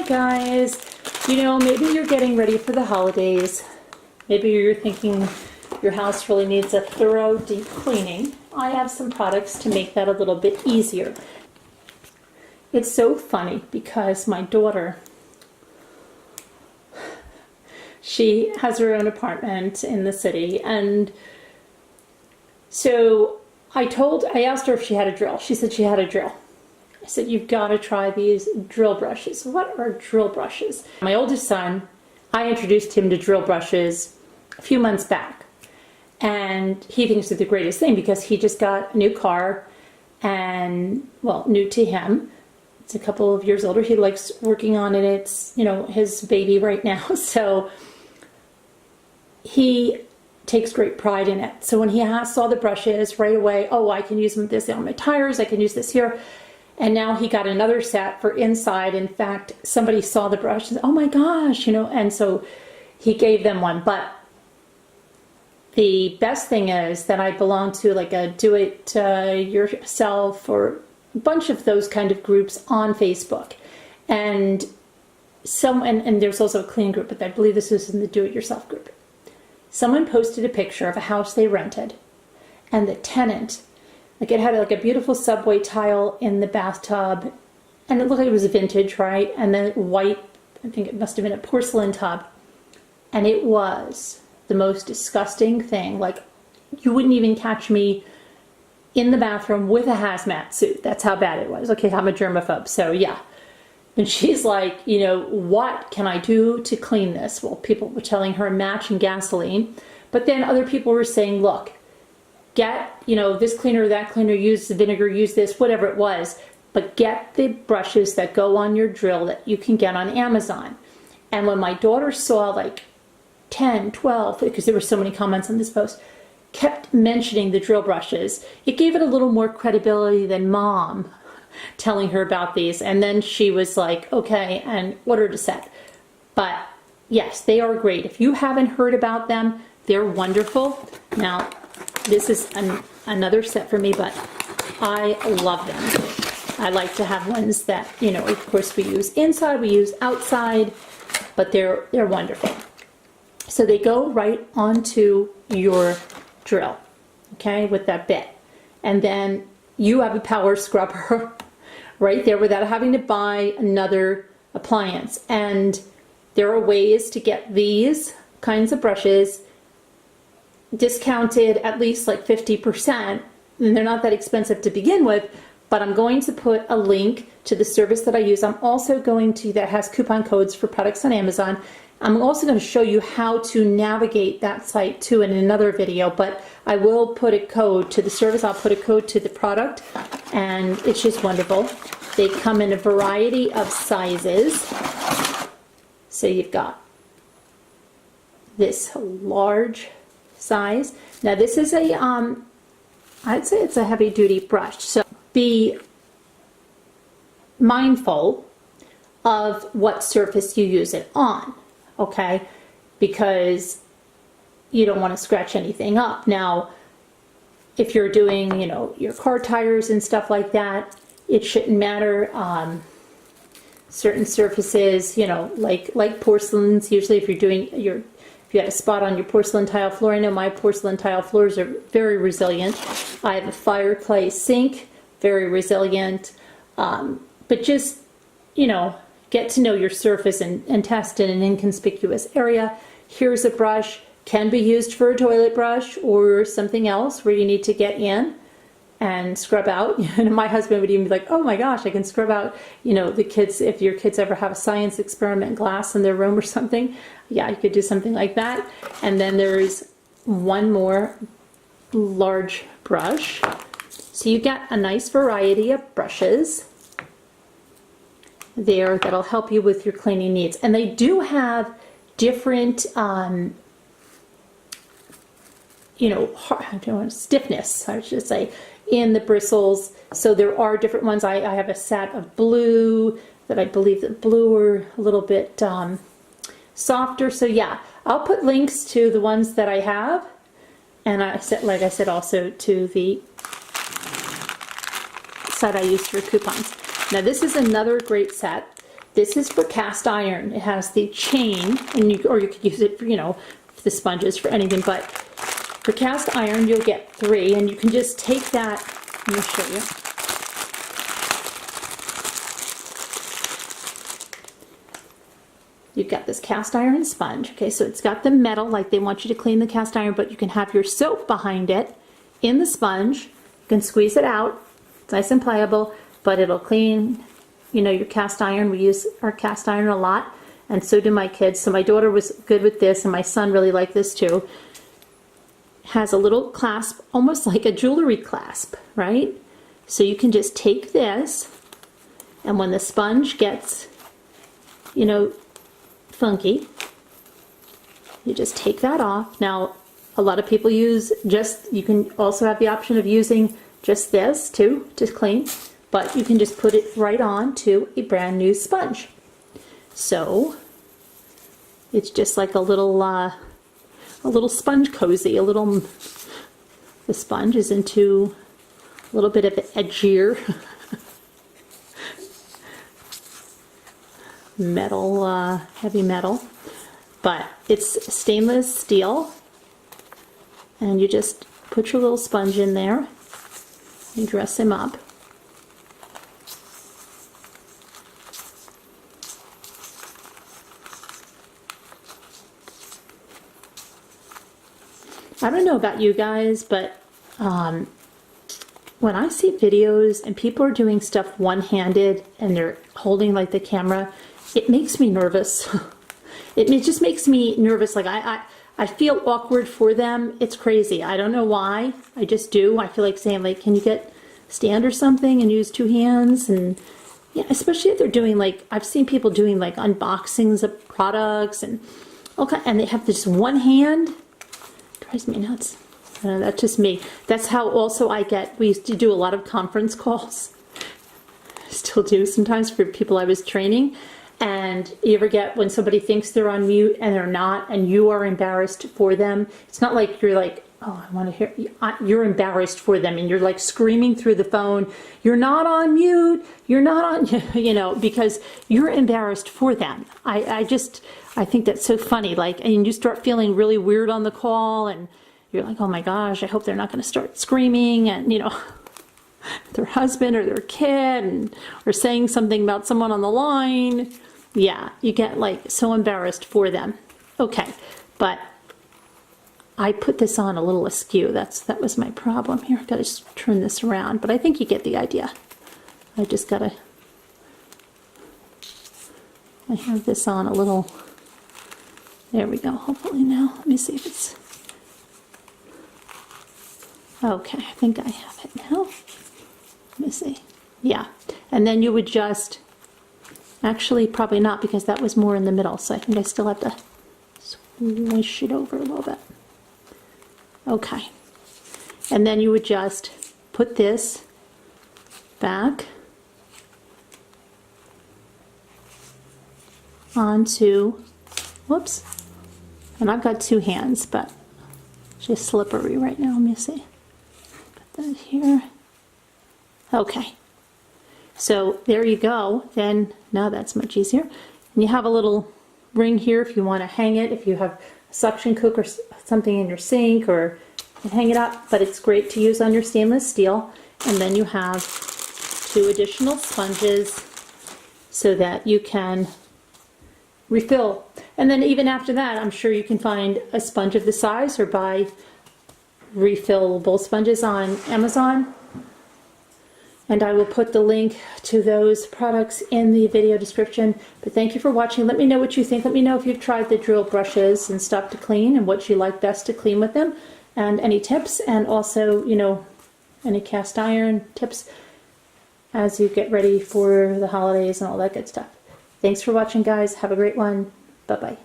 guys. You know, maybe you're getting ready for the holidays. Maybe you're thinking your house really needs a thorough deep cleaning. I have some products to make that a little bit easier. It's so funny because my daughter, she has her own apartment in the city, and so I asked her if she had a drill. She said she had a drill. I said, you've got to try these drill brushes. What are drill brushes? My oldest son, I introduced him to drill brushes a few months back. And he thinks they're the greatest thing because he just got a new car and, well, new to him. It's a couple of years older. He likes working on it. It's, you know, his baby right now. So he takes great pride in it. So when he saw the brushes right away, oh, I can use this on my tires. I can use this here. And now he got another set for inside. In fact, somebody saw the brush and said, oh my gosh, you know, and so he gave them one. But the best thing is that I belong to like a do-it-yourself or a bunch of those kind of groups on Facebook. And there's also a clean group, but I believe this is in the do-it-yourself group. Someone posted a picture of a house they rented, and the tenant, like it had like a beautiful subway tile in the bathtub, and it looked like it was vintage, right? And then white, I think it must have been a porcelain tub. And it was the most disgusting thing. Like, you wouldn't even catch me in the bathroom with a hazmat suit. That's how bad it was. Okay, I'm a germaphobe, so yeah. And she's like, you know, what can I do to clean this? Well, people were telling her match and gasoline. But then other people were saying, look, get, you know, this cleaner, that cleaner, use the vinegar, use this, whatever it was. But get the brushes that go on your drill that you can get on Amazon. And when my daughter saw like 10, 12, because there were so many comments on this post, kept mentioning the drill brushes, it gave it a little more credibility than mom telling her about these. And then she was like, okay, and ordered a set. But yes, they are great. If you haven't heard about them, they're wonderful. Now, this is another set for me, but I love them. I like to have ones that, you know, of course we use inside, we use outside, but they're wonderful. So they go right onto your drill, okay, with that bit. And then you have a power scrubber right there without having to buy another appliance. And there are ways to get these kinds of brushes discounted at least like 50%. And they're not that expensive to begin with, but I'm going to put a link to the service that I use. I'm also going to, that has coupon codes for products on Amazon. I'm also going to show you how to navigate that site too in another video, but I will put a code to the service. I'll put a code to the product, and it's just wonderful. They come in a variety of sizes. So you've got this large size. Now this is a, I'd say it's a heavy duty brush. So be mindful of what surface you use it on. Okay, because you don't want to scratch anything up. Now, if you're doing, you know, your car tires and stuff like that, it shouldn't matter. Certain surfaces, you know, like porcelains. Usually, if you're doing if you had a spot on your porcelain tile floor, I know my porcelain tile floors are very resilient. I have a fire clay sink, very resilient. But just, you know, get to know your surface and test in an inconspicuous area. Here's a brush, can be used for a toilet brush or something else where you need to get in and scrub out. And my husband would even be like, oh my gosh, I can scrub out, you know, the kids, if your kids ever have a science experiment glass in their room or something, yeah, you could do something like that. And then there's one more large brush. So you get a nice variety of brushes there that'll help you with your cleaning needs. And they do have different, you know, stiffness, I should say, in the bristles. So there are different ones. I have a set of blue that I believe that blue are a little bit softer. So yeah, I'll put links to the ones that I have. And like I said, also to the site I use for coupons. Now this is another great set This is for cast iron. It has the chain, and or you could use it for, you know, the sponges for anything, but for cast iron, you'll get 3, and you can just take that, let me show you. You've got this cast iron sponge, okay, so it's got the metal, like they want you to clean the cast iron, but you can have your soap behind it in the sponge. You can squeeze it out. It's nice and pliable, but it'll clean, you know, your cast iron. We use our cast iron a lot, and so do my kids. So my daughter was good with this, and my son really liked this too. It has a little clasp, almost like a jewelry clasp, right? So you can just take this, and when the sponge gets, you know, funky, you just take that off. Now, a lot of people use just, you can also have the option of using just this too to clean, but you can just put it right on to a brand new sponge. So it's just like a little sponge cozy. The sponge is into a little bit of edgier metal, heavy metal, but it's stainless steel, and you just put your little sponge in there and dress him up. I don't know about you guys, but when I see videos and people are doing stuff one-handed and they're holding like the camera, it makes me nervous. It just makes me nervous. Like I feel awkward for them. It's crazy. I don't know why. I just do. I feel like saying, like, can you get a stand or something and use 2 hands? And yeah, especially if they're doing, like, I've seen people doing like unboxings of products and okay, and they have this one hand. It drives me nuts. That's just me. That's how also I get, we used to do a lot of conference calls. I still do sometimes for people I was training. And you ever get when somebody thinks they're on mute and they're not, and you are embarrassed for them? It's not like you're like, oh, I want to hear, you're embarrassed for them, and you're like screaming through the phone, you're not on mute, you're not on, you know, because you're embarrassed for them. I think that's so funny. Like, and you start feeling really weird on the call, and you're like, oh my gosh, I hope they're not going to start screaming, and, you know, their husband or their kid, and, or saying something about someone on the line. Yeah, you get like so embarrassed for them. Okay, but I put this on a little askew. That was my problem here. I've got to just turn this around, but I think you get the idea. I just gotta, I have this on a little, there we go, hopefully now. Let me see if it's, okay, I think I have it now. Let me see. Yeah, and then you would just, actually probably not, because that was more in the middle, so I think I still have to swish it over a little bit. Okay, and then you would just put this back onto, whoops, and I've got 2 hands, but it's just slippery right now. Let me see. Put that here. Okay, so there you go. Then now that's much easier. And you have a little ring here if you want to hang it, if you have a suction cup or something in your sink, or you can hang it up, but it's great to use on your stainless steel. And then you have 2 additional sponges so that you can refill. And then even after that, I'm sure you can find a sponge of the size or buy refillable sponges on Amazon. And I will put the link to those products in the video description. But thank you for watching. Let me know what you think. Let me know if you've tried the drill brushes and stuff to clean, and what you like best to clean with them, and any tips, and also, you know, any cast iron tips as you get ready for the holidays and all that good stuff. Thanks for watching, guys. Have a great one. Bye-bye.